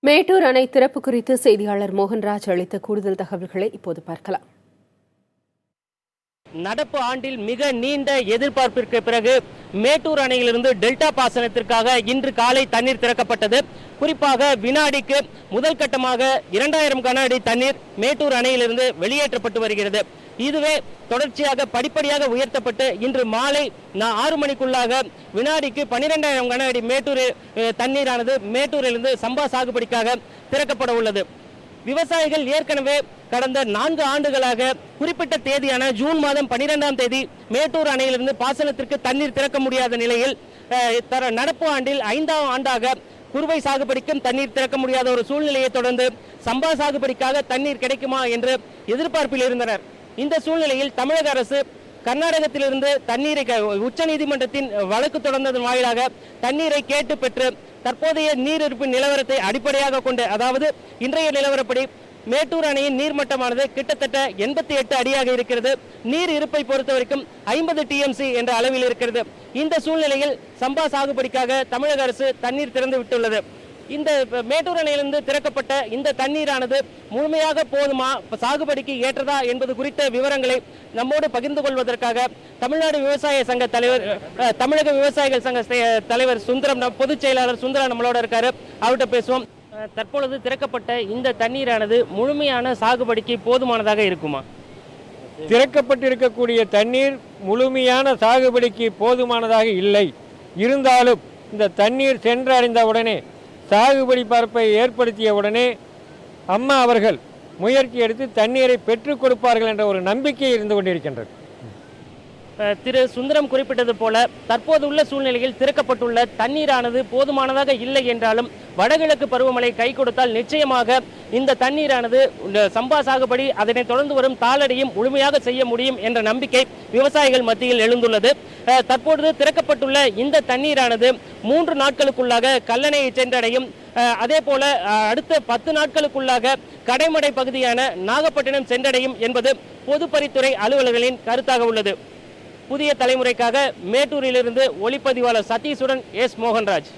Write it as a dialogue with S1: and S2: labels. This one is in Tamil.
S1: மேட்டூர் அணை திறப்பு குறித்து செய்தியாளர் மோகன்ராஜ் அளித்த கூடுதல் தகவல்களை இப்போது பார்க்கலாம்.
S2: நடப்பு ஆண்டில் மிக நீண்ட எதிர்பார்ப்பிற்கு பிறகு மேட்டூர் அணையிலிருந்து டெல்டா பாசனத்திற்காக இன்று காலை தண்ணீர் திறக்கப்பட்டது. குறிப்பாக வினாடிக்கு முதல் கட்டமாக 2000 கன அடி தண்ணீர் மேட்டூர் அணையிலிருந்து வெளியேற்றப்பட்டு வருகிறது. இதுவே தொடர்ச்சியாக படிப்படியாக உயர்த்தப்பட்டு இன்று மாலை 6 மணிக்குள்ளாக வினாடிக்கு 12000 கன அடி மேட்டூர் தண்ணீரானது மேட்டூரிலிருந்து சம்பா சாகுபடிக்காக திறக்கப்பட உள்ளது. விவசாயிகள் ஏற்கனவே கடந்த 4 ஆண்டுகளாக குறிப்பிட்ட தேதியான ஜூன் மாதம் 12ஆம் தேதி மேட்டூர் அணையிலிருந்து பாசனத்திற்கு தண்ணீர் திறக்க முடியாத நிலையில் நடப்பு ஆண்டில் 5ஆம் ஆண்டாக குறுவை சாகுபடிக்கும் தண்ணீர் திறக்க முடியாத ஒரு சூழ்நிலையை தொடர்ந்து சம்பா சாகுபடிக்காக தண்ணீர் கிடைக்குமா என்று எதிர்பார்ப்பில் இருந்தனர். இந்த சூழ்நிலையில் தமிழக அரசு கர்நாடகத்திலிருந்து தண்ணீரை உச்சநீதிமன்றத்தின் வழக்கு தொடர்ந்ததன் வாயிலாக தண்ணீரை கேட்டு பெற்று தற்போதைய நீர் இருப்பு நிலவரத்தை அடிப்படையாக கொண்டு, அதாவது இன்றைய நிலவரப்படி மேட்டூர் அணையின் நீர்மட்டமானது கிட்டத்தட்ட 88 அடியாக இருக்கிறது. நீர் இருப்பை பொறுத்தவரைக்கும் 50 TMC என்ற அளவில் இருக்கிறது. இந்த சூழ்நிலையில் சம்பா சாகுபடிக்காக தமிழக அரசு தண்ணீர் திறந்து விட்டுள்ளது. இந்த மேட்டூர் அணையிலிருந்து திறக்கப்பட்ட இந்த தண்ணீரானது முழுமையாக போதுமா, சாகுபடிக்கு ஏற்றதா என்பது குறித்த விவரங்களை நம்மோடு பகிர்ந்து கொள்வதற்காக தமிழ்நாடு விவசாய சங்க தலைவர், தமிழக விவசாயிகள் சங்க தலைவர் சுந்தரம், பொதுச் செயலாளர் சுந்தரம் நம்மளோட இருக்காரு. அவர்கிட்ட பேசுவோம். தற்பொழுது திறக்கப்பட்ட இந்த தண்ணீரானது முழுமையான சாகுபடிக்கு போதுமானதாக இருக்குமா?
S3: திறக்கப்பட்டிருக்கக்கூடிய தண்ணீர் முழுமையான சாகுபடிக்கு போதுமானதாக இல்லை. இருந்தாலும் இந்த தண்ணீர் சென்றடைந்த உடனே, சாகுபடி பரப்பை ஏற்படுத்திய உடனே அம்மா அவர்கள் முயற்சி எடுத்து தண்ணீரை பெற்றுக் கொடுப்பார்கள் என்ற ஒரு நம்பிக்கை இருந்து கொண்டிருக்கின்றது.
S2: திரு சுந்தரம் குறிப்பிட்டது போல தற்போது உள்ள சூழ்நிலையில் திறக்கப்பட்டுள்ள தண்ணீரானது போதுமானதாக இல்லை என்றாலும் வடகிழக்கு பருவமழை கை கொடுத்தால் நிச்சயமாக இந்த தண்ணீரானது சம்பா சாகுபடி, அதனை தொடர்ந்து வரும் தாளடியும் முழுமையாக செய்ய முடியும் என்ற நம்பிக்கை விவசாயிகள் மத்தியில் எழுந்துள்ளது. தற்பொழுது திறக்கப்பட்டுள்ள இந்த தண்ணீரானது 3 நாட்களுக்குள்ளாக கல்லணையை சென்றடையும். அதே போல அடுத்த 10 நாட்களுக்குள்ளாக கடைமடை பகுதியான நாகப்பட்டினம் சென்றடையும் என்பது பொதுப்பணித்துறை அலுவலர்களின் கருத்தாக உள்ளது. புதிய தலைமுறைக்காக மேட்டூரிலிருந்து ஒளிப்பதிவாளர் சதீஷுடன் எஸ். மோகன்ராஜ்.